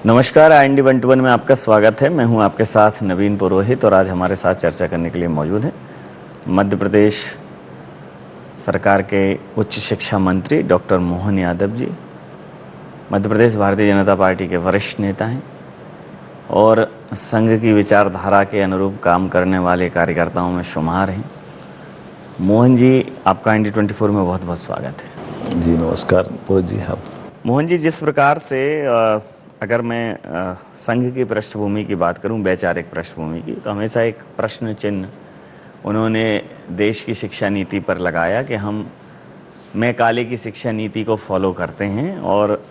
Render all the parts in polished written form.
नमस्कार, IND 121 में आपका स्वागत है। मैं हूं आपके साथ नवीन पुरोहित और आज हमारे साथ चर्चा करने के लिए मौजूद हैं मध्य प्रदेश सरकार के उच्च शिक्षा मंत्री डॉक्टर मोहन यादव जी। मध्य प्रदेश भारतीय जनता पार्टी के वरिष्ठ नेता हैं और संघ की विचारधारा के अनुरूप काम करने वाले कार्यकर्ताओं में शुमार हैं। मोहन जी, आपका IND 24 में बहुत बहुत स्वागत है। जी नमस्कार पुरोहित जी। आप मोहन जी, जिस प्रकार से अगर मैं संघ की पृष्ठभूमि की बात करूं, वैचारिक पृष्ठभूमि की, तो हमेशा एक प्रश्न चिन्ह उन्होंने देश की शिक्षा नीति पर लगाया कि हम मैकाले की शिक्षा नीति को फॉलो करते हैं। और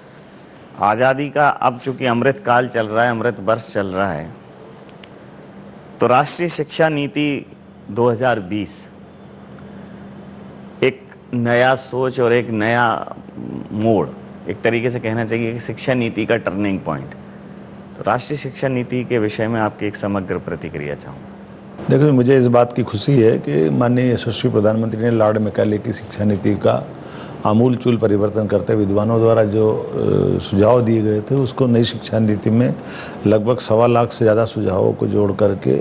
आज़ादी का अब चूंकि अमृत काल चल रहा है, अमृत वर्ष चल रहा है, तो राष्ट्रीय शिक्षा नीति 2020 एक नया सोच और एक नया मोड़, एक तरीके से कहना चाहिए कि शिक्षा नीति का टर्निंग पॉइंट। तो राष्ट्रीय शिक्षा नीति के विषय में आपकी एक समग्र प्रतिक्रिया चाहूँगा। देखो, मुझे इस बात की खुशी है कि माननीय यशस्वी प्रधानमंत्री ने लॉर्ड मैकाले की शिक्षा नीति का आमूल चूल परिवर्तन करते हुए विद्वानों द्वारा जो सुझाव दिए गए थे उसको नई शिक्षा नीति में लगभग 1.25 लाख से ज़्यादा सुझावों को जोड़ करके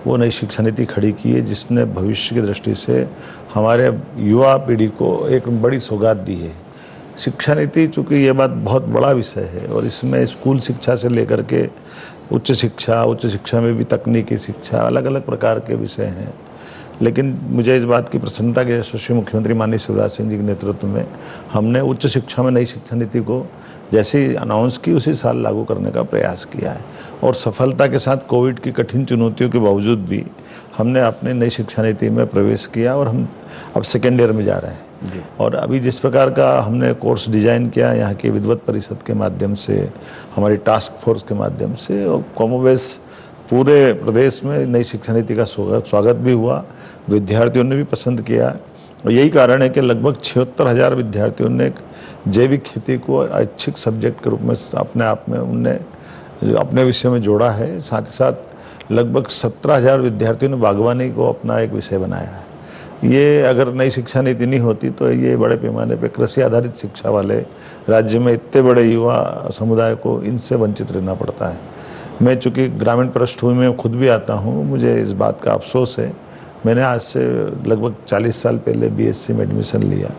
वो नई शिक्षा नीति खड़ी की है, जिसने भविष्य की दृष्टि से हमारे युवा पीढ़ी को एक बड़ी सौगात दी है। शिक्षा नीति, चूँकि ये बात बहुत बड़ा विषय है और इसमें स्कूल शिक्षा से लेकर के उच्च शिक्षा में भी तकनीकी शिक्षा, अलग अलग प्रकार के विषय हैं। लेकिन मुझे इस बात की प्रसन्नता कि यशस्वी मुख्यमंत्री माननीय शिवराज सिंह जी के नेतृत्व में हमने उच्च शिक्षा में नई शिक्षा नीति को जैसे ही अनाउंस की उसी साल लागू करने का प्रयास किया है और सफलता के साथ कोविड की कठिन चुनौतियों के बावजूद भी हमने अपने नई शिक्षा नीति में प्रवेश किया और हम अब सेकेंड ईयर में जा रहे हैं। और अभी जिस प्रकार का हमने कोर्स डिज़ाइन किया, यहाँ के विद्वत परिषद के माध्यम से, हमारी टास्क फोर्स के माध्यम से और कॉमोवेस पूरे प्रदेश में नई शिक्षा नीति का स्वागत भी हुआ, विद्यार्थियों ने भी पसंद किया। और यही कारण है कि लगभग 76,000 विद्यार्थियों ने जैविक खेती को ऐच्छिक सब्जेक्ट के रूप में अपने आप में उनने अपने विषय में जोड़ा है। साथ ही साथ लगभग 17,000 विद्यार्थियों ने बागवानी को अपना एक विषय बनाया है। ये अगर नई शिक्षा नीति नहीं होती तो ये बड़े पैमाने पे कृषि आधारित शिक्षा वाले राज्य में इतने बड़े युवा समुदाय को इनसे वंचित रहना पड़ता है। मैं चूँकि ग्रामीण पृष्ठभूमि में खुद भी आता हूँ, मुझे इस बात का अफसोस है। मैंने आज से लगभग 40 साल पहले BSc में एडमिशन लिया।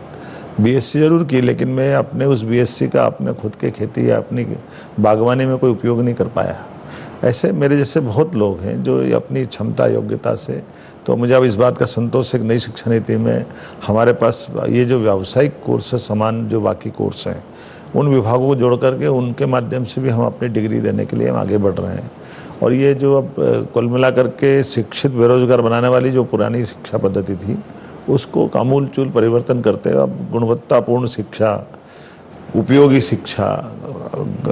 BSc ज़रूर की, लेकिन मैं अपने उस BSc का अपने खुद के खेती या अपनी बागवानी में कोई उपयोग नहीं कर पाया। ऐसे मेरे जैसे बहुत लोग हैं जो अपनी क्षमता योग्यता से, तो मुझे अब इस बात का संतोष है कि नई शिक्षा नीति में हमारे पास ये जो व्यावसायिक कोर्स है, समान जो बाकी कोर्स हैं, उन विभागों को जोड़ करके उनके माध्यम से भी हम अपनी डिग्री देने के लिए हम आगे बढ़ रहे हैं। और ये जो अब कुल मिला करके शिक्षित बेरोजगार बनाने वाली जो पुरानी शिक्षा पद्धति थी, उसको आमूल चूल परिवर्तन करते हुए अब गुणवत्तापूर्ण शिक्षा, उपयोगी शिक्षा,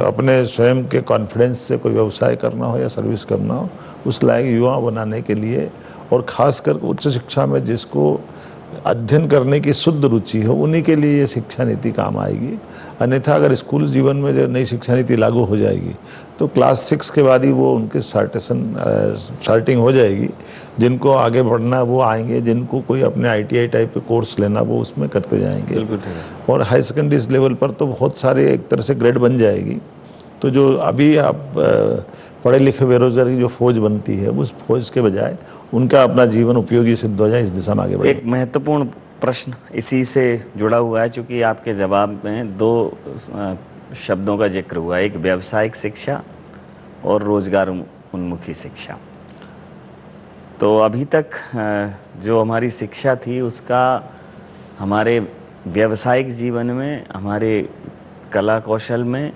अपने स्वयं के कॉन्फिडेंस से कोई व्यवसाय करना हो या सर्विस करना हो, उस लायक युवा बनाने के लिए, और ख़ासकर उच्च शिक्षा में जिसको अध्ययन करने की शुद्ध रुचि हो, उन्हीं के लिए ये शिक्षा नीति काम आएगी। अन्यथा अगर स्कूल जीवन में जो नई शिक्षा नीति लागू हो जाएगी तो क्लास 6 के बाद ही वो उनकी स्टार्टिंग हो जाएगी। जिनको आगे बढ़ना वो आएंगे, जिनको कोई अपने ITI टाइप के कोर्स लेना वो उसमें करते जाएंगे। और हाई सेकेंडरी लेवल पर तो बहुत सारे एक तरह से ग्रेड बन जाएगी। तो जो अभी आप पढ़े लिखे बेरोजगार की जो फौज बनती है, उस फौज के बजाय उनका अपना जीवन उपयोगी सिद्ध हो जाए, इस दिशा में आगे बढ़े। एक महत्वपूर्ण प्रश्न इसी से जुड़ा हुआ है, चूँकि आपके जवाब में 2 शब्दों का जिक्र हुआ, एक व्यावसायिक शिक्षा और रोजगार उन्मुखी शिक्षा। तो अभी तक जो हमारी शिक्षा थी उसका हमारे व्यावसायिक जीवन में, हमारे कला कौशल में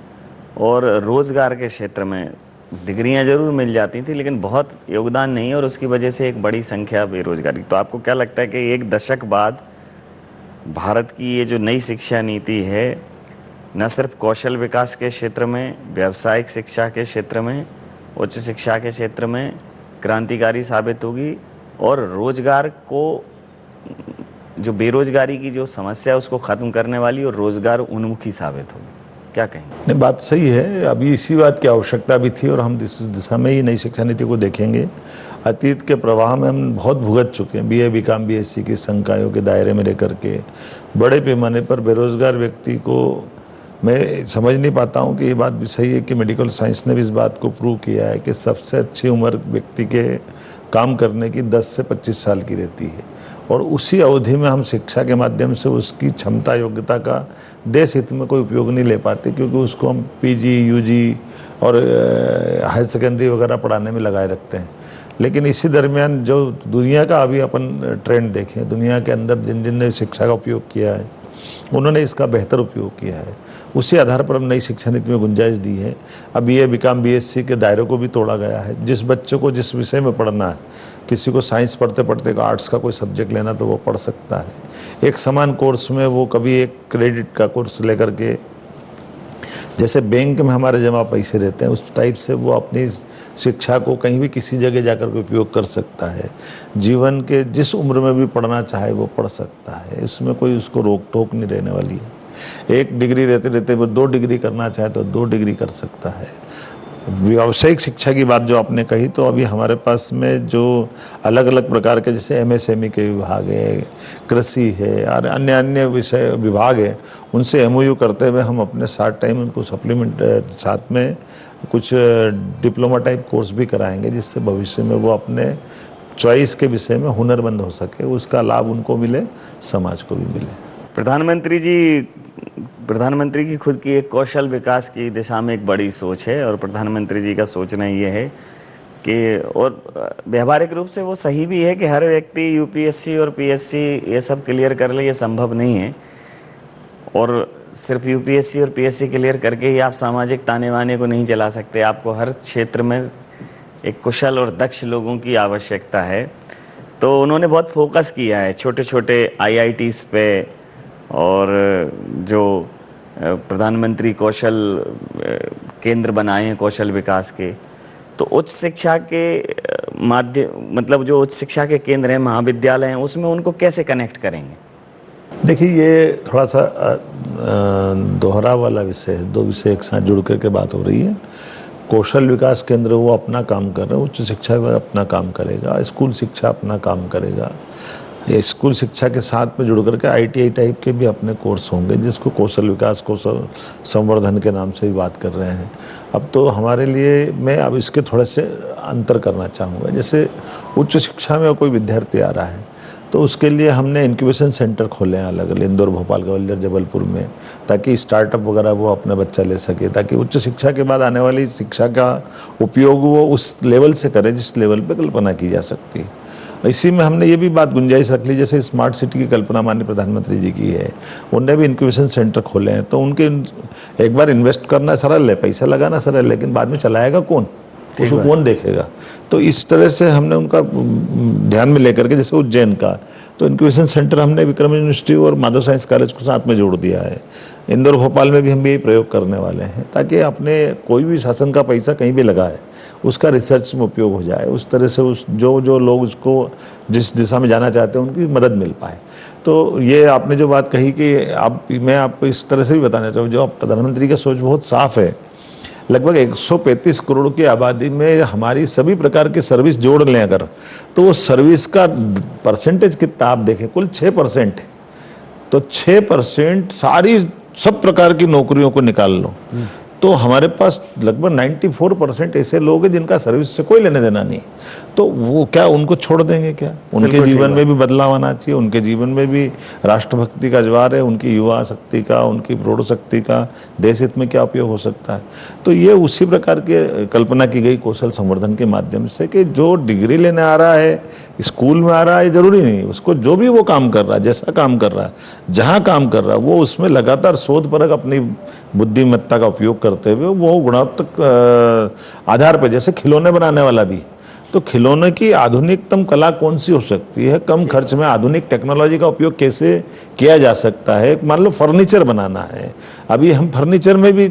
और रोजगार के क्षेत्र में डिग्रियां जरूर मिल जाती थी, लेकिन बहुत योगदान नहीं, और उसकी वजह से एक बड़ी संख्या बेरोजगारी। तो आपको क्या लगता है कि 1 दशक बाद भारत की ये जो नई शिक्षा नीति है, न सिर्फ कौशल विकास के क्षेत्र में, व्यावसायिक शिक्षा के क्षेत्र में, उच्च शिक्षा के क्षेत्र में क्रांतिकारी साबित होगी और रोजगार को, जो बेरोजगारी की जो समस्या है उसको ख़त्म करने वाली और रोजगार उन्मुखी साबित होगी? क्या कहेंगे? नहीं, बात सही है। अभी इसी बात की आवश्यकता भी थी और हम इस दिशा में ही नई शिक्षा नीति को देखेंगे। अतीत के प्रवाह में हम बहुत भुगत चुके हैं। BA BCom BSc की संकायों के दायरे में रह करके बड़े पैमाने पर बेरोजगार व्यक्ति को मैं समझ नहीं पाता हूँ कि ये बात भी सही है कि मेडिकल साइंस ने भी इस बात को प्रूव किया है कि सबसे अच्छी उम्र व्यक्ति के काम करने की 10 से 25 साल की रहती है, और उसी अवधि में हम शिक्षा के माध्यम से उसकी क्षमता योग्यता का देश हित में कोई उपयोग नहीं ले पाते, क्योंकि उसको हम पीजी, यूजी और हायर सेकेंडरी वगैरह पढ़ाने में लगाए रखते हैं। लेकिन इसी दरमियान जो दुनिया का अभी अपन ट्रेंड देखें, दुनिया के अंदर जिन जिन ने शिक्षा का उपयोग किया है उन्होंने इसका बेहतर उपयोग किया है। उसी आधार पर हम नई शिक्षा नीति में गुंजाइश दी है। अब BA, BCom, BSc के दायरे को भी तोड़ा गया है। जिस बच्चे को जिस विषय में पढ़ना है, किसी को साइंस पढ़ते पढ़ते आर्ट्स का कोई सब्जेक्ट लेना तो वो पढ़ सकता है। एक समान कोर्स में वो कभी एक क्रेडिट का कोर्स लेकर के, जैसे बैंक में हमारे जमा पैसे रहते हैं उस टाइप से वो अपनी शिक्षा को कहीं भी किसी जगह जाकर के उपयोग कर सकता है। जीवन के जिस उम्र में भी पढ़ना चाहे वो पढ़ सकता है, इसमें कोई उसको रोक टोक नहीं रहने वाली है। 1 डिग्री रहते रहते वो 2 डिग्री करना चाहे तो 2 डिग्री कर सकता है। व्यावसायिक शिक्षा की बात जो आपने कही, तो अभी हमारे पास में जो अलग अलग प्रकार के जैसे MSME के विभाग है, कृषि है और अन्य अन्य विषय विभाग है, उनसे MOU करते हुए हम अपने साथ टाइम उनको सप्लीमेंट साथ में कुछ डिप्लोमा टाइप कोर्स भी कराएंगे, जिससे भविष्य में वो अपने चॉइस के विषय में हुनरमंद हो सके, उसका लाभ उनको मिले, समाज को भी मिले। प्रधानमंत्री की खुद की एक कौशल विकास की दिशा में एक बड़ी सोच है, और प्रधानमंत्री जी का सोचना ये है कि, और व्यवहारिक रूप से वो सही भी है कि हर व्यक्ति UPSC और PSC ये सब क्लियर कर ले, ये संभव नहीं है। और सिर्फ UPSC और PSC क्लियर करके ही आप सामाजिक ताने बाने को नहीं चला सकते। आपको हर क्षेत्र में एक कुशल और दक्ष लोगों की आवश्यकता है। तो उन्होंने बहुत फोकस किया है छोटे छोटे IITs पे, और जो प्रधानमंत्री कौशल केंद्र बनाए हैं कौशल विकास के, तो उच्च शिक्षा के माध्यम मतलब जो उच्च शिक्षा के केंद्र हैं, महाविद्यालय हैं, उसमें उनको कैसे कनेक्ट करेंगे? देखिए, ये थोड़ा सा दोहरा वाला विषय है, 2 विषय एक साथ जुड़ करके बात हो रही है। कौशल विकास केंद्र वो अपना काम कर रहे हैं, उच्च शिक्षा विभाग अपना काम करेगा, स्कूल शिक्षा अपना काम करेगा। ये स्कूल शिक्षा के साथ में जुड़ करके ITI टाइप के भी अपने कोर्स होंगे, जिसको कौशल विकास, कौशल संवर्धन के नाम से भी बात कर रहे हैं। अब तो हमारे लिए, मैं अब इसके थोड़े से अंतर करना चाहूँगा। जैसे उच्च शिक्षा में कोई विद्यार्थी आ रहा है तो उसके लिए हमने इंक्यूबेशन सेंटर खोले हैं अलग अलग, इंदौर, भोपाल, ग्वालियर, जबलपुर में, ताकि स्टार्टअप वगैरह वो अपना बच्चा ले सके, ताकि उच्च शिक्षा के बाद आने वाली शिक्षा का उपयोग वो उस लेवल से करे जिस लेवल पे कल्पना की जा सकती है। इसी में हमने ये भी बात गुंजाइश रख ली, जैसे स्मार्ट सिटी की कल्पना माननीय प्रधानमंत्री जी की है, उनने भी इंक्यूबेशन सेंटर खोले हैं। तो उनके एक बार इन्वेस्ट करना सरल है, पैसा लगाना सरल है, लेकिन बाद में चलाएगा कौन, उसको कौन देखेगा? तो इस तरह से हमने उनका ध्यान में लेकर के, जैसे उज्जैन का तो इंक्यूबेशन सेंटर हमने विक्रम यूनिवर्सिटी और माधव साइंस कॉलेज को साथ में जोड़ दिया है। इंदौर, भोपाल में भी हम यही प्रयोग करने वाले हैं, ताकि अपने कोई भी शासन का पैसा कहीं भी लगाए उसका रिसर्च में उपयोग हो जाए, उस तरह से उस जो लोग उसको जिस दिशा में जाना चाहते हैं उनकी मदद मिल पाए। तो ये आपने जो बात कही कि मैं आपको इस तरह से भी बताना चाहूँ, जो प्रधानमंत्री का सोच बहुत साफ है। लगभग 135 करोड़ की आबादी में हमारी सभी प्रकार की सर्विस जोड़ लें अगर, तो वो सर्विस का परसेंटेज कितना आप देखें, कुल 6% है। तो 6% सारी सब प्रकार की नौकरियों को निकाल लो, तो हमारे पास लगभग 94% ऐसे लोग हैं जिनका सर्विस से कोई लेने देना नहीं। तो वो क्या उनको छोड़ देंगे क्या? उनके जीवन में भी बदलाव आना चाहिए, उनके जीवन में भी राष्ट्रभक्ति का ज्वार है, उनकी युवा शक्ति का, उनकी प्रौढ़ शक्ति का देश हित में क्या उपयोग हो सकता है। तो ये उसी प्रकार की कल्पना की गई कौशल संवर्धन के माध्यम से, कि जो डिग्री लेने आ रहा है, स्कूल में आ रहा है, जरूरी नहीं, उसको जो भी वो काम कर रहा है, जैसा काम कर रहा है, जहाँ काम कर रहा है, वो उसमें लगातार शोध परक अपनी बुद्धिमत्ता का उपयोग करते हुए वो गुणात्मक आधार पर, जैसे खिलौने बनाने वाला भी, तो खिलौने की आधुनिकतम कला कौन सी हो सकती है, कम खर्च में आधुनिक टेक्नोलॉजी का उपयोग कैसे किया जा सकता है। मान लो फर्नीचर बनाना है, अभी हम फर्नीचर में भी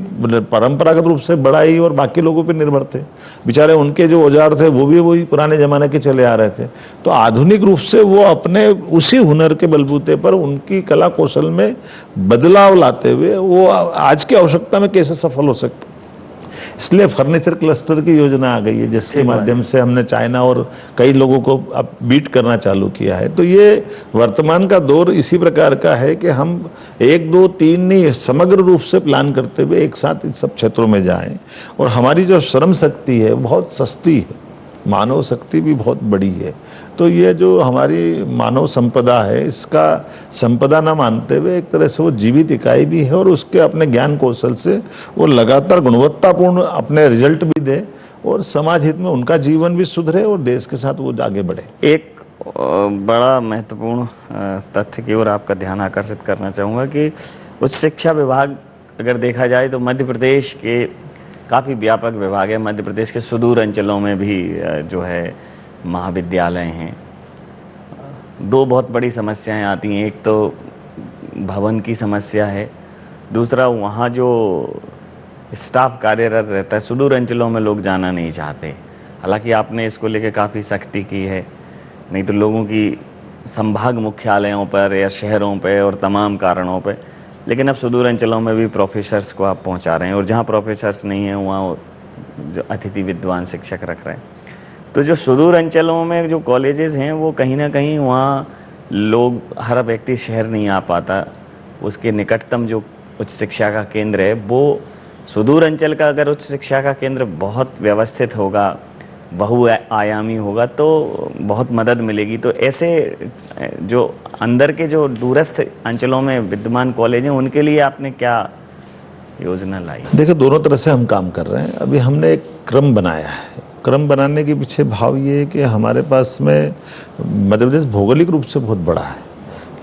परंपरागत रूप से बड़ाई और बाकी लोगों पर निर्भर थे, बेचारे उनके जो औजार थे वो भी वही पुराने जमाने के चले आ रहे थे। तो आधुनिक रूप से वो अपने उसी हुनर के बलबूते पर उनकी कला कौशल में बदलाव लाते हुए वो आज की आवश्यकता में कैसे सफल हो सकते। इसलिए फर्नीचर क्लस्टर की योजना आ गई है, जिसके माध्यम से हमने चाइना और कई लोगों को अब बीट करना चालू किया है। तो ये वर्तमान का दौर इसी प्रकार का है कि हम 1, 2, 3 नहीं, समग्र रूप से प्लान करते हुए एक साथ इन सब क्षेत्रों में जाएं। और हमारी जो श्रम शक्ति है बहुत सस्ती है, मानव शक्ति भी बहुत बड़ी है। तो ये जो हमारी मानव संपदा है, इसका संपदा ना मानते हुए एक तरह से वो जीवित इकाई भी है, और उसके अपने ज्ञान कौशल से वो लगातार गुणवत्तापूर्ण अपने रिजल्ट भी दे और समाज हित में उनका जीवन भी सुधरे और देश के साथ वो आगे बढ़े। एक बड़ा महत्वपूर्ण तथ्य की ओर आपका ध्यान आकर्षित करना चाहूँगा कि उच्च शिक्षा विभाग अगर देखा जाए तो मध्य प्रदेश के काफ़ी व्यापक विभाग है। मध्य प्रदेश के सुदूर अंचलों में भी जो है महाविद्यालय हैं। 2 बहुत बड़ी समस्याएं आती हैं, एक तो भवन की समस्या है, दूसरा वहाँ जो स्टाफ कार्यरत रहता है, सुदूर अंचलों में लोग जाना नहीं चाहते। हालांकि आपने इसको लेकर काफ़ी सख्ती की है, नहीं तो लोगों की संभाग मुख्यालयों पर या शहरों पर और तमाम कारणों पर, लेकिन अब सुदूर अंचलों में भी प्रोफेसर्स को आप पहुंचा रहे हैं, और जहां प्रोफेसर्स नहीं हैं वहाँ जो अतिथि विद्वान शिक्षक रख रहे हैं। तो जो सुदूर अंचलों में जो कॉलेजेस हैं वो कहीं ना कहीं वहाँ लोग, हर व्यक्ति शहर नहीं आ पाता। उसके निकटतम जो उच्च शिक्षा का केंद्र है वो सुदूर अंचल का अगर उच्च शिक्षा का केंद्र बहुत व्यवस्थित होगा, बहुआयामी होगा, तो बहुत मदद मिलेगी। तो ऐसे जो अंदर के जो दूरस्थ अंचलों में विद्यमान कॉलेज हैं उनके लिए आपने क्या योजना लाई? देखिए, दोनों तरह से हम काम कर रहे हैं। अभी हमने एक क्रम बनाया है। क्रम बनाने के पीछे भाव ये है कि हमारे पास में मध्य प्रदेश भौगोलिक रूप से बहुत बड़ा है,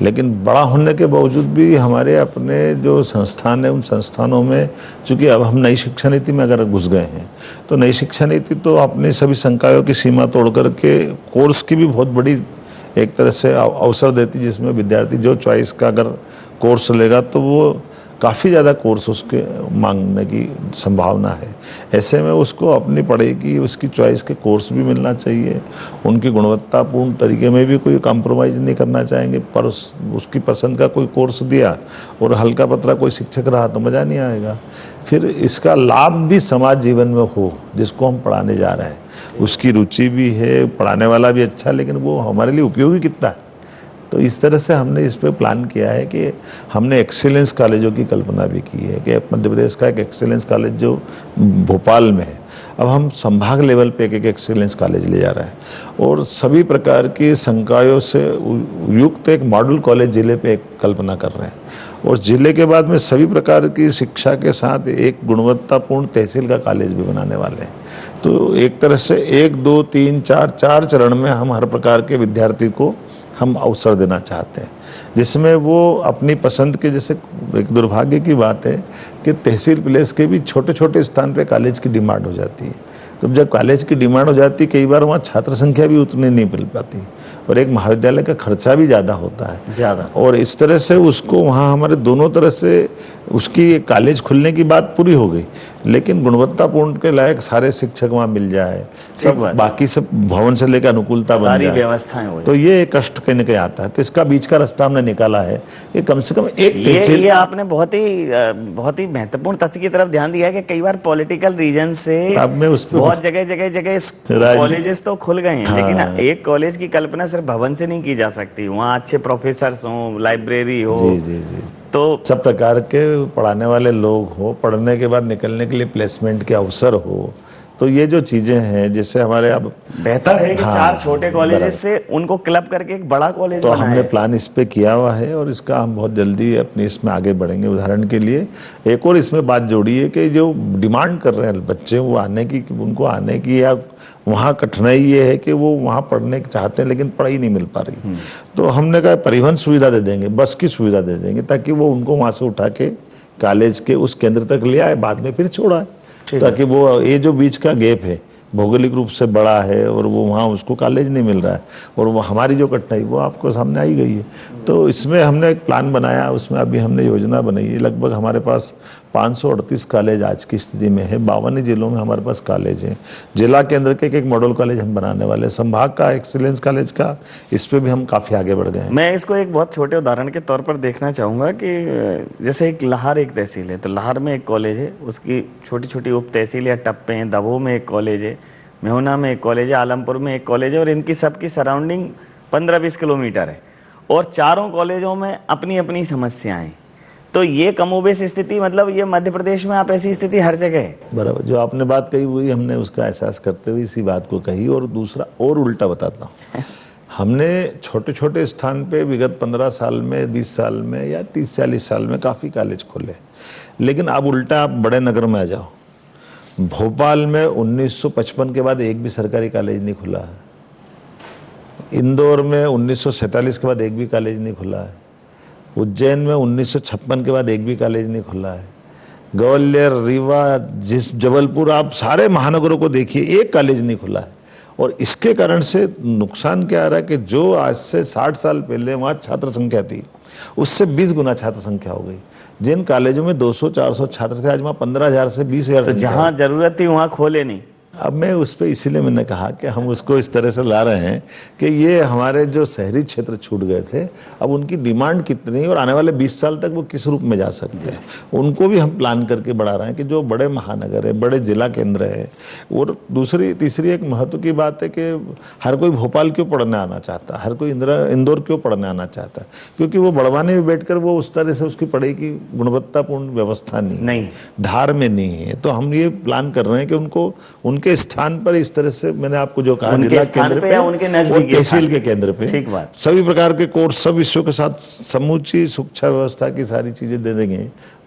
लेकिन बड़ा होने के बावजूद भी हमारे अपने जो संस्थान है उन संस्थानों में, चूंकि अब हम नई शिक्षा नीति में अगर घुस गए हैं तो नई शिक्षा नीति तो अपनी सभी संकायों की सीमा तोड़ करके कोर्स की भी बहुत बड़ी एक तरह से अवसर देती, जिसमें विद्यार्थी जो चॉइस का अगर कोर्स लेगा तो वो काफ़ी ज़्यादा कोर्स उसके मांगने की संभावना है। ऐसे में उसको अपनी पढ़ाई उसकी चॉइस के कोर्स भी मिलना चाहिए, उनकी गुणवत्तापूर्ण तरीके में भी कोई कॉम्प्रोमाइज़ नहीं करना चाहेंगे। पर उसकी पसंद का कोई कोर्स दिया और हल्का पतला कोई शिक्षक रहा तो मज़ा नहीं आएगा। फिर इसका लाभ भी समाज जीवन में हो, जिसको हम पढ़ाने जा रहे हैं उसकी रुचि भी है, पढ़ाने वाला भी अच्छा, लेकिन वो हमारे लिए उपयोगी कितना है। तो इस तरह से हमने इस पे प्लान किया है कि हमने एक्सीलेंस कॉलेजों की कल्पना भी की है कि मध्य प्रदेश का एक एक्सीलेंस कॉलेज जो भोपाल में है, अब हम संभाग लेवल पे एक एक्सीलेंस कॉलेज ले जा रहे हैं और सभी प्रकार की संकायों से युक्त एक मॉडल कॉलेज जिले पे एक कल्पना कर रहे हैं। और जिले के बाद में सभी प्रकार की शिक्षा के साथ एक गुणवत्तापूर्ण तहसील का कॉलेज भी बनाने वाले हैं। तो एक तरह से 1, 2, 3, 4 चरण में हम हर प्रकार के विद्यार्थी को हम अवसर देना चाहते हैं, जिसमें वो अपनी पसंद के, जैसे एक दुर्भाग्य की बात है कि तहसील प्लेस के भी छोटे छोटे स्थान पे कॉलेज की डिमांड हो जाती है। तो जब कॉलेज की डिमांड हो जाती है, कई बार वहाँ छात्र संख्या भी उतनी नहीं मिल पाती और एक महाविद्यालय का खर्चा भी ज़्यादा होता है ज़्यादा। और इस तरह से उसको वहाँ हमारे दोनों तरह से उसकी कॉलेज खुलने की बात पूरी हो गई, लेकिन गुणवत्तापूर्ण के लायक सारे शिक्षक वहाँ मिल जाए, सब बाकी सब भवन से लेकर अनुकूलता बन सारी जाए, व्यवस्थाएं हो, तो ये कष्ट कहीं न कहीं आता है। तो इसका बीच का रास्ता हमने निकाला है कि कम से कम एक ये आपने बहुत ही महत्वपूर्ण तथ्य की तरफ ध्यान दिया है कि कई बार पॉलिटिकल रीजन से अब मैं उस बहुत जगह कॉलेजेस तो खुल गए हैं, लेकिन एक कॉलेज की कल्पना सिर्फ भवन से नहीं की जा सकती। वहाँ अच्छे प्रोफेसर्स हों, लाइब्रेरी हो, जी तो सब प्रकार के पढ़ाने वाले लोग हो, पढ़ने के बाद निकलने के लिए प्लेसमेंट के अवसर हो। तो ये जो चीजें हैं, जिससे हमारे अब बेहतर है कि 4 छोटे कॉलेजेस से उनको क्लब करके एक बड़ा कॉलेज तो हमने प्लान इस पे किया हुआ है और इसका हम बहुत जल्दी अपने इसमें आगे बढ़ेंगे। उदाहरण के लिए एक और इसमें बात जोड़ी है कि जो डिमांड कर रहे हैं बच्चे वो आने की, उनको आने की, या वहाँ कठिनाई ये है कि वो वहाँ पढ़ने चाहते हैं लेकिन पढ़ाई नहीं मिल पा रही, तो हमने कहा परिवहन सुविधा दे देंगे, बस की सुविधा दे देंगे, ताकि वो उनको वहाँ से उठा के कॉलेज के उस केंद्र तक ले आए, बाद में फिर छोड़ा, ताकि वो ये जो बीच का गैप है भौगोलिक रूप से बड़ा है और वो वहाँ उसको कॉलेज नहीं मिल रहा है, और वो हमारी जो कठिनाई वो आपको सामने आई गई है। तो इसमें हमने एक प्लान बनाया, उसमें अभी हमने योजना बनाई है। लगभग हमारे पास 538 कॉलेज आज की स्थिति में है, 52 जिलों में हमारे पास कॉलेज हैं। जिला केंद्र के एक मॉडल कॉलेज हम बनाने वाले हैं, संभाग का एक्सीलेंस कॉलेज का, इस पर भी हम काफ़ी आगे बढ़ गए हैं। मैं इसको एक बहुत छोटे उदाहरण के तौर पर देखना चाहूँगा कि जैसे एक लाहौर एक तहसील है, तो लाहौर में एक कॉलेज है, उसकी छोटी छोटी उप तहसील या टप्पे हैं, दबोह में एक कॉलेज है, मेहुना में एक कॉलेज है, आलमपुर में एक कॉलेज है, और इनकी सबकी सराउंडिंग 15-20 किलोमीटर है, और चारों कॉलेजों में अपनी अपनी समस्याएं। तो ये कमोबेश स्थिति, मतलब ये मध्य प्रदेश में आप ऐसी स्थिति हर जगह है। बराबर, जो आपने बात कही वही हमने उसका एहसास करते हुए इसी बात को कही। और दूसरा और उल्टा बताता हूँ, हमने छोटे छोटे स्थान पे विगत 15 साल में, 20 साल में या 30-40 साल में काफ़ी कॉलेज खोले, लेकिन अब उल्टा आप बड़े नगर में आ जाओ। भोपाल में 1955 के बाद एक भी सरकारी कॉलेज नहीं खुला है। इंदौर में 1947 के बाद एक भी कॉलेज नहीं खुला है। उज्जैन में 1956 के बाद एक भी कॉलेज नहीं खुला है। ग्वालियर, रीवा, जबलपुर, आप सारे महानगरों को देखिए, एक कॉलेज नहीं खुला है। और इसके कारण से नुकसान क्या आ रहा है कि जो आज से 60 साल पहले वहाँ छात्र संख्या थी, उससे 20 गुना छात्र संख्या हो गई। जिन कॉलेजों में 200-400 छात्र थे, आज वहाँ 15,000 से 20,000। तो जहाँ जरूरत थी वहाँ खोले नहीं। अब मैं उस पर इसीलिए मैंने कहा कि हम उसको इस तरह से ला रहे हैं कि ये हमारे जो शहरी क्षेत्र छूट गए थे, अब उनकी डिमांड कितनी और आने वाले 20 साल तक वो किस रूप में जा सकते हैं, उनको भी हम प्लान करके बढ़ा रहे हैं कि जो बड़े महानगर है, बड़े जिला केंद्र है। और दूसरी तीसरी एक महत्व की बात है कि हर कोई भोपाल क्यों पढ़ने आना चाहता है, हर कोई इंदौर क्यों पढ़ने आना चाहता है, क्योंकि वो बड़वाने में बैठ कर वो उस तरह से उसकी पढ़ाई की गुणवत्तापूर्ण व्यवस्था नहीं धार में नहीं है। तो हम ये प्लान कर रहे हैं कि उनको उनके स्थान पर इस तरह से, मैंने आपको जो कहा, जिला केंद्र पे, उनके नजदीक तहसील के केंद्र पे, ठीक बात, सभी प्रकार के कोर्स सब विषयों के साथ समूची शिक्षा व्यवस्था की सारी चीजें दे देंगे।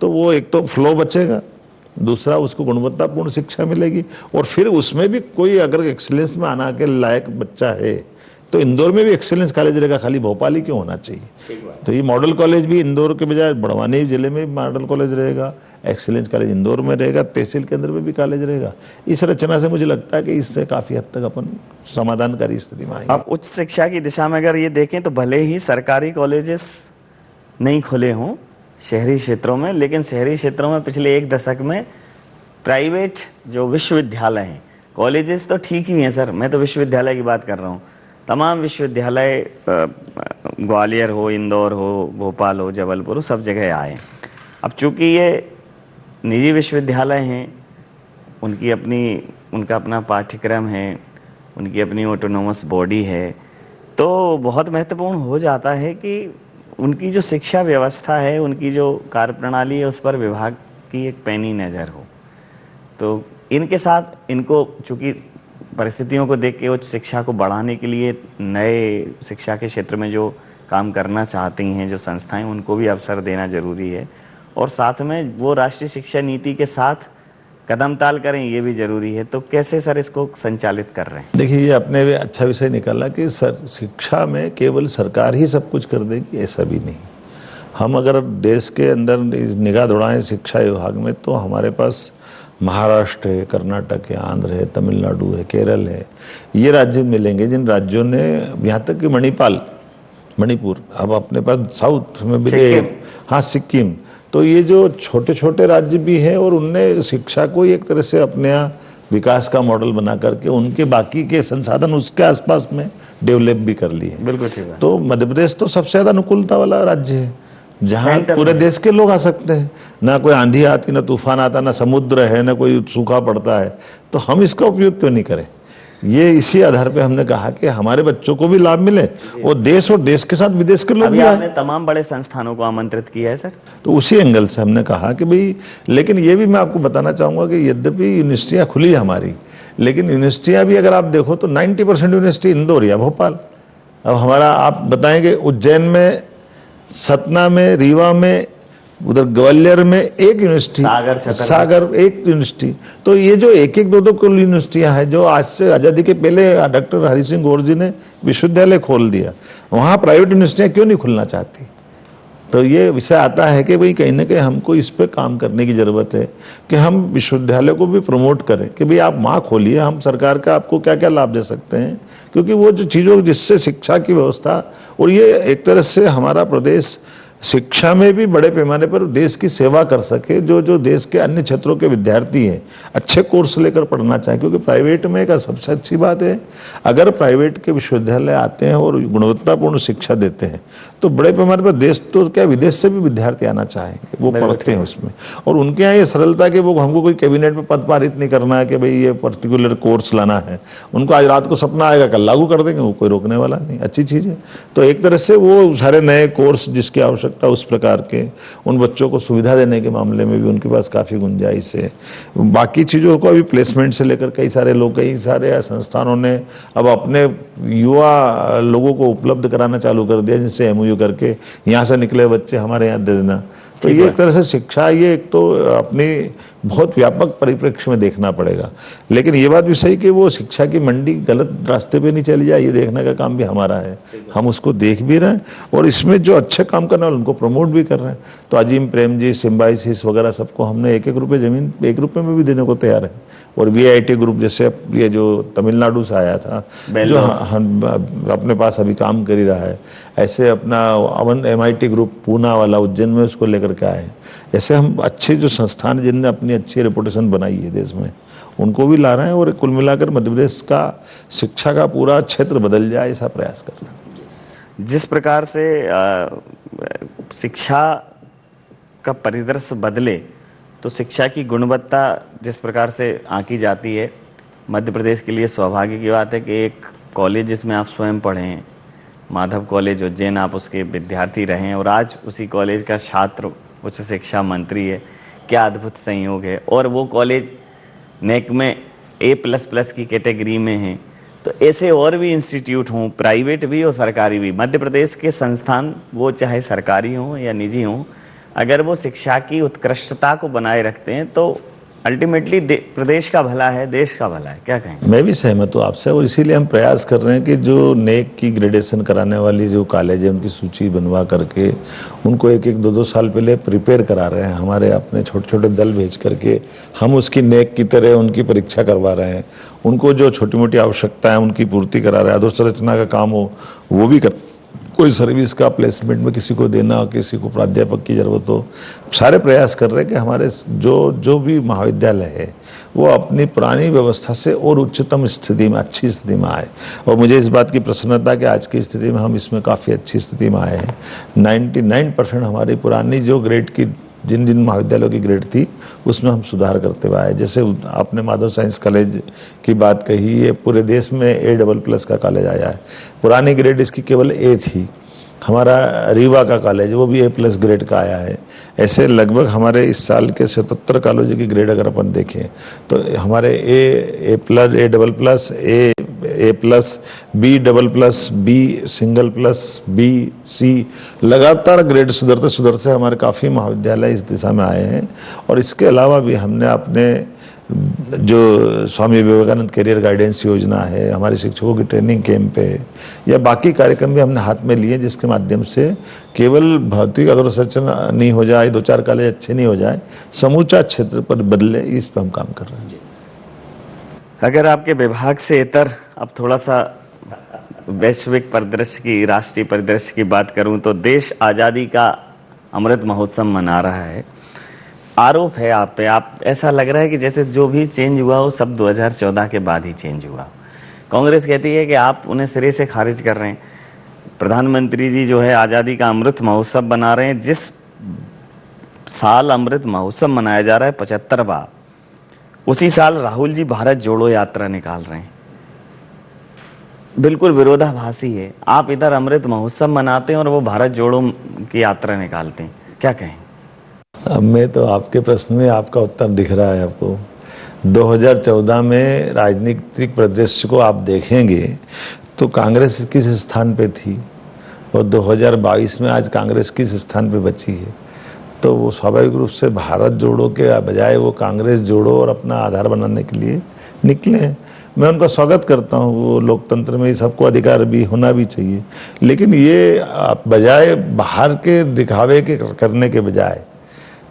तो वो एक तो फ्लो बचेगा, दूसरा उसको गुणवत्तापूर्ण शिक्षा मिलेगी, और फिर उसमें भी कोई अगर एक्सीलेंस में आना के लायक बच्चा है तो इंदौर में भी एक्सीलेंस कॉलेज रहेगा, खाली भोपाल ही क्यों होना चाहिए। तो ये मॉडल कॉलेज भी इंदौर के बजाय बड़वानी जिले में मॉडल कॉलेज रहेगा, एक्सीलेंस कॉलेज इंदौर में रहेगा, तहसील केंद्र में भी कॉलेज रहेगा। इस रचना से मुझे लगता है कि इससे काफ़ी हद तक अपन समाधानकारी स्थिति में आएंगे। आप उच्च शिक्षा की दिशा में अगर ये देखें तो भले ही सरकारी कॉलेजेस नहीं खुले हों शहरी क्षेत्रों में, लेकिन शहरी क्षेत्रों में पिछले 1 दशक में प्राइवेट जो विश्वविद्यालय हैं, कॉलेजेस तो ठीक ही हैं सर, मैं तो विश्वविद्यालय की बात कर रहा हूँ, तमाम विश्वविद्यालय ग्वालियर हो, इंदौर हो, भोपाल हो, जबलपुर हो, सब जगह आए। अब चूंकि ये निजी विश्वविद्यालय हैं, उनका अपना पाठ्यक्रम है, उनकी अपनी ऑटोनोमस बॉडी है, तो बहुत महत्वपूर्ण हो जाता है कि उनकी जो शिक्षा व्यवस्था है, उनकी जो कार्यप्रणाली है, उस पर विभाग की एक पैनी नज़र हो। तो इनके साथ इनको चूँकि परिस्थितियों को देख के उच्च शिक्षा को बढ़ाने के लिए नए शिक्षा के क्षेत्र में जो काम करना चाहती हैं जो संस्थाएं, उनको भी अवसर देना जरूरी है, और साथ में वो राष्ट्रीय शिक्षा नीति के साथ कदम ताल करें, ये भी जरूरी है। तो कैसे सर इसको संचालित कर रहे हैं? देखिए, ये अपने भी अच्छा विषय निकाला कि शिक्षा में केवल सरकार ही सब कुछ कर देगी, ऐसा भी नहीं। हम अगर देश के अंदर निगाह दौड़ाएं शिक्षा विभाग में, तो हमारे पास महाराष्ट्र है, कर्नाटक है, आंध्र है, तमिलनाडु है, केरल है, ये राज्य मिलेंगे जिन राज्यों ने, यहाँ तक कि मणिपुर, अब अपने पास साउथ में भी, हाँ सिक्किम, तो ये जो छोटे छोटे राज्य भी हैं और उनने शिक्षा को एक तरह से अपने यहाँ विकास का मॉडल बना करके उनके बाकी के संसाधन उसके आसपास में डेवलप भी कर लिए। बिल्कुल ठीक है। तो मध्य प्रदेश तो सबसे ज्यादा अनुकूलता वाला राज्य है, जहाँ पूरे देश के लोग आ सकते हैं, ना कोई आंधी आती, ना तूफान आता, ना समुद्र है, ना कोई सूखा पड़ता है। तो हम इसका उपयोग क्यों नहीं करें? ये इसी आधार पे हमने कहा कि हमारे बच्चों को भी लाभ मिले और देश के साथ विदेश के लोग भी आए। आपने तमाम बड़े संस्थानों को आमंत्रित किया है सर, तो उसी एंगल से हमने कहा कि भाई, लेकिन ये भी मैं आपको बताना चाहूंगा कि यद्यपि यूनिवर्सिटियां खुली है हमारी, लेकिन यूनिवर्सिटियां भी अगर आप देखो तो 90% यूनिवर्सिटी इंदौर या भोपाल। अब हमारा आप बताएंगे उज्जैन में, सतना में, रीवा में, उधर ग्वालियर में एक यूनिवर्सिटी, सागर एक यूनिवर्सिटी। तो ये जो एक दो कुल यूनिवर्सिटियां हैं, जो आज से आजादी के पहले डॉक्टर हरि सिंह गौर जी ने विश्वविद्यालय खोल दिया, वहां प्राइवेट यूनिवर्सिटियां क्यों नहीं खुलना चाहती? तो ये विषय आता है कि भाई कहीं ना कहीं हमको इस पे काम करने की ज़रूरत है कि हम विश्वविद्यालय को भी प्रमोट करें कि भाई आप माँ खोलिए, हम सरकार का आपको क्या क्या लाभ दे सकते हैं, क्योंकि वो जो चीज़ों जिससे शिक्षा की व्यवस्था, और ये एक तरह से हमारा प्रदेश शिक्षा में भी बड़े पैमाने पर देश की सेवा कर सके। जो देश के अन्य क्षेत्रों के विद्यार्थी हैं अच्छे कोर्स लेकर पढ़ना चाहें, क्योंकि प्राइवेट में का सबसे अच्छी बात है अगर प्राइवेट के विश्वविद्यालय आते हैं और गुणवत्तापूर्ण शिक्षा देते हैं तो बड़े पैमाने पर देश तो क्या विदेश से भी विद्यार्थी आना चाहेंगे, वो पढ़ते हैं उसमें। और उनके यहाँ ये सरलता कि वो हमको कोई कैबिनेट में पद पारित नहीं करना है कि भाई ये पर्टिकुलर कोर्स लाना है, उनको आज रात को सपना आएगा कल लागू कर देंगे, वो कोई रोकने वाला नहीं। अच्छी चीज़ है। तो एक तरह से वो सारे नए कोर्स जिसकी आवश्यकता उस प्रकार के उन बच्चों को सुविधा देने के मामले में भी उनके पास काफ़ी गुंजाइश है। बाकी चीज़ों को अभी प्लेसमेंट से लेकर कई सारे संस्थानों ने अब अपने युवा लोगों को उपलब्ध कराना चालू कर दिया, जिनसे MOU करके यहाँ से निकले बच्चे हमारे यहाँ दे देना। तो ये एक तरह से शिक्षा, ये एक तो अपनी बहुत व्यापक परिप्रेक्ष्य में देखना पड़ेगा, लेकिन ये बात भी सही कि वो शिक्षा की मंडी गलत रास्ते पे नहीं चली जाए, ये देखने का काम भी हमारा है। हम उसको देख भी रहे हैं और इसमें जो अच्छे काम करने वाले उनको प्रमोट भी कर रहे हैं। तो अजीम प्रेम जी, सिम्बाइसिस वगैरह सबको हमने 1-1 रुपये जमीन 1 रुपये में भी देने को तैयार है। और VIT ग्रुप जैसे ये जो तमिलनाडु से आया था, जो अपने पास अभी काम कर ही रहा है, ऐसे अपना MIT ग्रुप पूना वाला उज्जैन में उसको लेकर के आए। ऐसे हम अच्छे जो संस्थान जिनने अपनी अच्छी रेपुटेशन बनाई है देश में, उनको भी ला रहे हैं और कुल मिलाकर मध्य प्रदेश का शिक्षा का पूरा क्षेत्र बदल जाए ऐसा प्रयास कर रहे हैं। जिस प्रकार से शिक्षा का परिदृश्य बदले तो शिक्षा की गुणवत्ता जिस प्रकार से आंकी जाती है, मध्य प्रदेश के लिए सौभाग्य की बात है कि एक कॉलेज जिसमें आप स्वयं पढ़े हैं, माधव कॉलेज उज्जैन, आप उसके विद्यार्थी रहे हैं और आज उसी कॉलेज का छात्र उच्च शिक्षा मंत्री है। क्या अद्भुत संयोग है। और वो कॉलेज नेक में A++ की कैटेगरी में है। तो ऐसे और भी इंस्टीट्यूट हों, प्राइवेट भी और सरकारी भी, मध्य प्रदेश के संस्थान वो चाहे सरकारी हों या निजी हों, अगर वो शिक्षा की उत्कृष्टता को बनाए रखते हैं तो अल्टीमेटली प्रदेश का भला है, देश का भला है। क्या कहें? मैं भी सहमत हूँ आपसे और इसीलिए हम प्रयास कर रहे हैं कि जो नेक की ग्रेडेशन कराने वाली जो कॉलेज है उनकी सूची बनवा करके उनको 1-2 साल पहले प्रिपेयर करा रहे हैं। हमारे अपने छोटे दल भेज करके हम उसकी नेक की तरह उनकी परीक्षा करवा रहे हैं। उनको जो छोटी मोटी आवश्यकता है उनकी पूर्ति करा रहे हैं। अधोसंरचना का काम हो वो भी कर, कोई सर्विस का प्लेसमेंट में किसी को देना, किसी को प्राध्यापक की जरूरत हो, सारे प्रयास कर रहे हैं कि हमारे जो भी महाविद्यालय है वो अपनी पुरानी व्यवस्था से और उच्चतम स्थिति में, अच्छी स्थिति में आए। और मुझे इस बात की प्रसन्नता कि आज की स्थिति में हम इसमें काफ़ी अच्छी स्थिति में आए हैं। 99% हमारी पुरानी जो ग्रेड की जिन महाविद्यालयों की ग्रेड थी उसमें हम सुधार करते हुए आए। जैसे आपने माधव साइंस कॉलेज की बात कही, ये पूरे देश में A++ का कॉलेज आया है। पुरानी ग्रेड इसकी केवल A थी। हमारा रीवा का कॉलेज वो भी A+ ग्रेड का आया है। ऐसे लगभग हमारे इस साल के 77 कॉलेजों की ग्रेड अगर अपन देखें तो हमारे A+, A+, B++, B, C लगातार ग्रेड सुधरते हमारे काफ़ी महाविद्यालय इस दिशा में आए हैं। और इसके अलावा भी हमने अपने जो स्वामी विवेकानंद कैरियर गाइडेंस योजना है, हमारे शिक्षकों की ट्रेनिंग कैंप है या बाकी कार्यक्रम भी हमने हाथ में लिए, जिसके माध्यम से केवल भौतिक अधोसंरचना नहीं हो जाए, 2-4 कॉलेज अच्छे नहीं हो जाए, समूचा क्षेत्र पर बदले, इस पर हम काम कर रहे हैं। अगर आपके विभाग से इतर अब थोड़ा सा वैश्विक परिदृश्य की, राष्ट्रीय परिदृश्य की बात करूं तो देश आज़ादी का अमृत महोत्सव मना रहा है। आरोप है आप पे, आप ऐसा लग रहा है कि जैसे जो भी चेंज हुआ वो सब 2014 के बाद ही चेंज हुआ। कांग्रेस कहती है कि आप उन्हें सिरे से खारिज कर रहे हैं। प्रधानमंत्री जी जो है आज़ादी का अमृत महोत्सव बना रहे हैं। जिस साल अमृत महोत्सव मनाया जा रहा है 75वां, उसी साल राहुल जी भारत जोड़ो यात्रा निकाल रहे हैं। बिल्कुल विरोधाभासी है। आप इधर अमृत महोत्सव मनाते हैं और वो भारत जोड़ो की यात्रा निकालते हैं। क्या कहें? अब मैं तो आपके प्रश्न में आपका उत्तर दिख रहा है आपको। 2014 में राजनीतिक परिदृश्य को आप देखेंगे तो कांग्रेस किस स्थान पे थी और 2022 में आज कांग्रेस किस स्थान पे बची है। तो वो स्वाभाविक रूप से भारत जोड़ो के बजाय वो कांग्रेस जोड़ो और अपना आधार बनाने के लिए निकले हैं। मैं उनका स्वागत करता हूँ, वो लोकतंत्र में सबको अधिकार भी होना भी चाहिए। लेकिन ये आप बजाय बाहर के दिखावे के करने के बजाय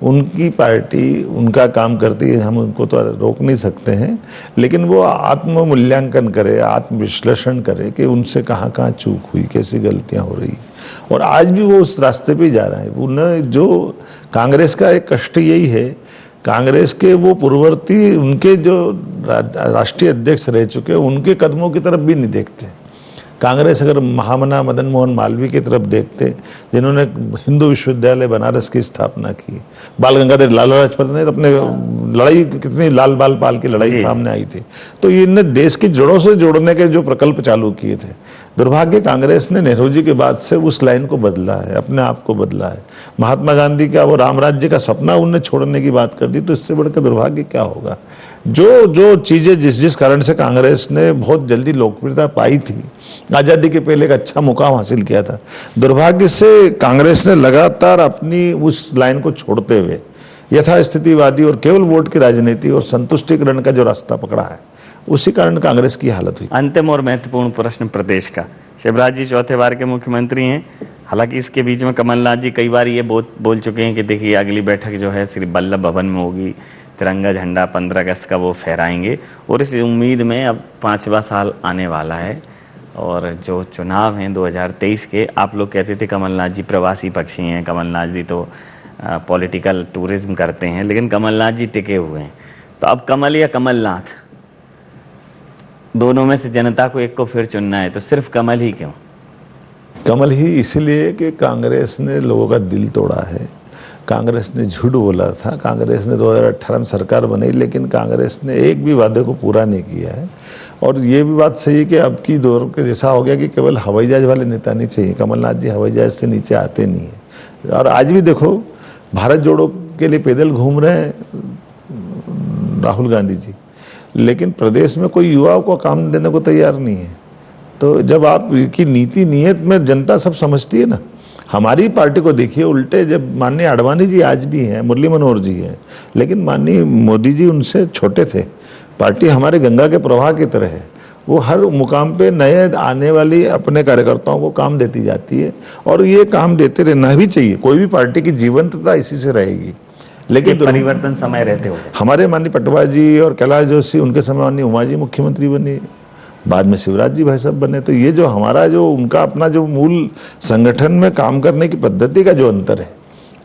उनकी पार्टी उनका काम करती है, हम उनको तो रोक नहीं सकते हैं, लेकिन वो आत्म मूल्यांकन करे, आत्म विश्लेषण करे कि उनसे कहाँ कहाँ चूक हुई, कैसी गलतियां हो रही। और आज भी वो उस रास्ते पे जा रहा है। उन्हें जो कांग्रेस का एक कष्ट यही है, कांग्रेस के वो पूर्ववर्ती उनके जो राष्ट्रीय अध्यक्ष रह चुके उनके कदमों की तरफ भी नहीं देखते। कांग्रेस अगर महामना मदन मोहन मालवीय की तरफ देखते, जिन्होंने हिंदू विश्वविद्यालय बनारस की स्थापना की, बाल गंगाधर लाला लाजपत ने अपने लड़ाई, कितनी लाल बाल पाल की लड़ाई सामने आई थी, तो इनने देश की जड़ों से जोड़ने के जो प्रकल्प चालू किए थे। दुर्भाग्य कांग्रेस ने नेहरू जी के बाद से उस लाइन को बदला है, अपने आप को बदला है। महात्मा गांधी का वो राम राज्य का सपना उनने छोड़ने की बात कर दी, तो इससे बढ़कर दुर्भाग्य क्या होगा। जो चीजें जिस कारण से कांग्रेस ने बहुत जल्दी लोकप्रियता पाई थी, आजादी के पहले एक अच्छा मुकाम हासिल किया था, दुर्भाग्य से कांग्रेस ने लगातार अपनी उस लाइन को छोड़ते हुए यथास्थितिवादी और केवल वोट की राजनीति और संतुष्टिकरण का जो रास्ता पकड़ा है, उसी कारण कांग्रेस की हालत हुई। अंतिम और महत्वपूर्ण प्रश्न प्रदेश का। शिवराज जी चौथे बार के मुख्यमंत्री हैं। हालांकि इसके बीच में कमलनाथ जी कई बार ये बोल चुके हैं कि देखिए अगली बैठक जो है श्री वल्लभ भवन में होगी, तिरंगा झंडा 15 अगस्त का वो फहराएंगे, और इस उम्मीद में अब 5वां साल आने वाला है और जो चुनाव हैं 2023 के, आप लोग कहते थे कमलनाथ जी प्रवासी पक्षी हैं, कमलनाथ जी तो पॉलिटिकल टूरिज्म करते हैं, लेकिन कमलनाथ जी टिके हुए हैं। तो अब कमल या कमलनाथ, दोनों में से जनता को एक को फिर चुनना है, तो सिर्फ कमल ही क्यों? कमल ही इसलिए कि कांग्रेस ने लोगों का दिल तोड़ा है। कांग्रेस ने झूठ बोला था, कांग्रेस ने 2018 में सरकार बनाई, लेकिन कांग्रेस ने एक भी वादे को पूरा नहीं किया है। और ये भी बात सही है कि अब की दौर के जैसा हो गया कि केवल हवाई जहाज वाले नेता नहीं चाहिए। कमलनाथ जी हवाई जहाज से नीचे आते नहीं है। और आज भी देखो, भारत जोड़ो के लिए पैदल घूम रहे हैं राहुल गांधी जी, लेकिन प्रदेश में कोई युवाओं को काम देने को तैयार नहीं है। तो जब आप की नीति नियत में जनता सब समझती है ना। हमारी पार्टी को देखिए, उल्टे जब माननीय आडवाणी जी आज भी हैं, मुरली मनोहर जी हैं, लेकिन माननीय मोदी जी उनसे छोटे थे। पार्टी हमारे गंगा के प्रवाह की तरह है, वो हर मुकाम पे नए आने वाली अपने कार्यकर्ताओं को काम देती जाती है, और ये काम देते रहना भी चाहिए। कोई भी पार्टी की जीवंतता इसी से रहेगी। लेकिन परिवर्तन समय रहते हो, हमारे माननीय पटवा जी और कैलाश जोशी, उनके समय माननीय उमा जी मुख्यमंत्री बनी, बाद में शिवराज जी भाई साहब बने। तो ये जो हमारा जो उनका अपना जो मूल संगठन में काम करने की पद्धति का जो अंतर है,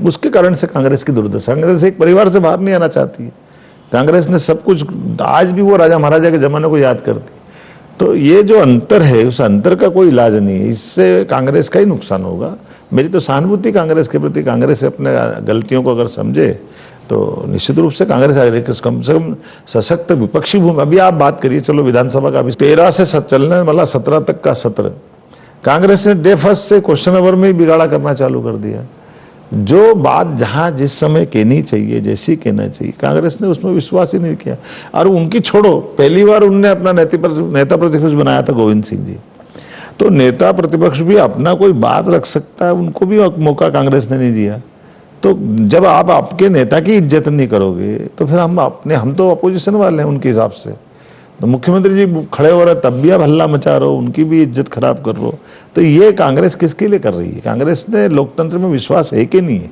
उसके कारण से कांग्रेस की दुर्दशा। कांग्रेस एक परिवार से बाहर नहीं आना चाहती है। कांग्रेस ने सब कुछ, आज भी वो राजा महाराजा के जमाने को याद करती। तो ये जो अंतर है, उस अंतर का कोई इलाज नहीं है, इससे कांग्रेस का ही नुकसान होगा। मेरी तो सहानुभूति कांग्रेस के प्रति, कांग्रेस अपने गलतियों को अगर समझे तो निश्चित रूप से कांग्रेस कम से कम सशक्त विपक्षी भूमि। अभी आप बात करिए, चलो विधानसभा का अभी 13 से चलने वाला 17 तक का सत्र, कांग्रेस ने डे फर्स्ट से क्वेश्चन नंबर में ही बिगाड़ा करना चालू कर दिया। जो बात जहां जिस समय कहनी चाहिए, जैसी कहना चाहिए, कांग्रेस ने उसमें विश्वास ही नहीं किया। और उनकी छोड़ो, पहली बार उनने अपना नेता प्रतिपक्ष बनाया था गोविंद सिंह जी। तो नेता प्रतिपक्ष भी अपना कोई बात रख सकता है, उनको भी मौका कांग्रेस ने नहीं दिया। तो जब आप आपके नेता की इज्जत नहीं करोगे तो फिर हम तो अपोजिशन वाले हैं उनके हिसाब से। तो मुख्यमंत्री जी खड़े हो रहे तब भी आप हल्ला मचा रहे हो, उनकी भी इज्जत खराब कर रहे हो। तो ये कांग्रेस किसके लिए कर रही है? कांग्रेस ने लोकतंत्र में विश्वास है कि नहीं है?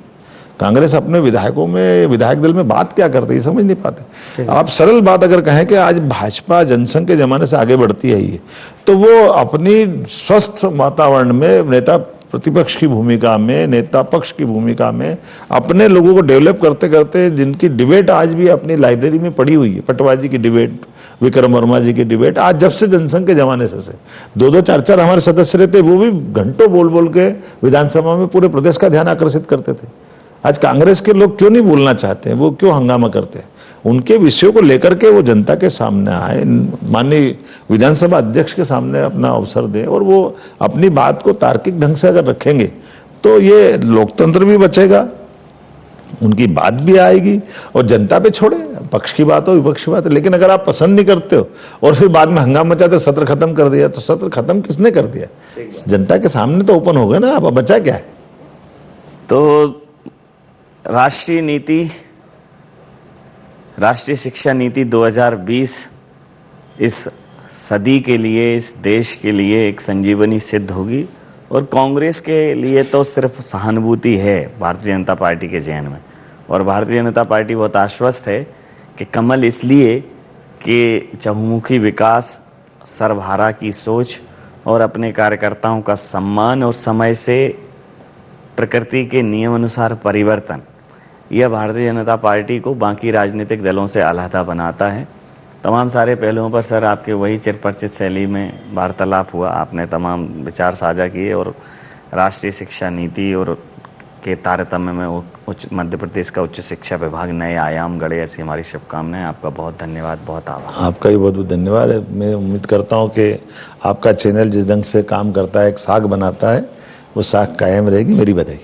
कांग्रेस अपने विधायकों में, विधायक दल में बात क्या करते है समझ नहीं पाते। आप सरल बात अगर कहें कि आज भाजपा जनसंघ के जमाने से आगे बढ़ती है ये, तो वो अपनी स्वस्थ वातावरण में नेता प्रतिपक्ष की भूमिका में, नेता पक्ष की भूमिका में अपने लोगों को डेवलप करते करते, जिनकी डिबेट आज भी अपनी लाइब्रेरी में पड़ी हुई है, पटवा जी की डिबेट, विक्रम वर्मा जी की डिबेट, आज जब से जनसंघ के जमाने से 2-2 4-4 हमारे सदस्य रहते, वो भी घंटों बोल बोल के विधानसभा में पूरे प्रदेश का ध्यान आकर्षित करते थे। आज कांग्रेस के लोग क्यों नहीं बोलना चाहते हैं? वो क्यों हंगामा करते हैं? उनके विषयों को लेकर के वो जनता के सामने आए, माननीय विधानसभा अध्यक्ष के सामने अपना अवसर दें, और वो अपनी बात को तार्किक ढंग से अगर रखेंगे तो ये लोकतंत्र भी बचेगा, उनकी बात भी आएगी। और जनता पे छोड़े, पक्ष की बात हो विपक्ष की बात है, लेकिन अगर आप पसंद नहीं करते हो और फिर बाद में हंगामा मचाते, सत्र खत्म कर दिया, तो सत्र खत्म किसने कर दिया? जनता के सामने तो ओपन हो गए ना, अब बचा क्या है? तो राष्ट्रीय नीति, राष्ट्रीय शिक्षा नीति 2020 इस सदी के लिए, इस देश के लिए एक संजीवनी सिद्ध होगी। और कांग्रेस के लिए तो सिर्फ सहानुभूति है भारतीय जनता पार्टी के जहन में, और भारतीय जनता पार्टी बहुत आश्वस्त है कि कमल इसलिए कि चहुमुखी विकास, सर्वहारा की सोच और अपने कार्यकर्ताओं का सम्मान और समय से प्रकृति के नियम अनुसार परिवर्तन, यह भारतीय जनता पार्टी को बाकी राजनीतिक दलों से अलहदा बनाता है। तमाम सारे पहलुओं पर सर आपके वही चिरपरिचित शैली में वार्तालाप हुआ, आपने तमाम विचार साझा किए और राष्ट्रीय शिक्षा नीति और के तारतम्य में मध्य प्रदेश का उच्च शिक्षा विभाग नए आयाम गढ़े, ऐसी हमारी शुभकामनाएं। आपका बहुत धन्यवाद, बहुत आभार। आपका भी बहुत बहुत धन्यवाद है। मैं उम्मीद करता हूं कि आपका चैनल जिस ढंग से काम करता है, एक साख बनाता है, वो साख कायम रहेगी। मेरी बधाई।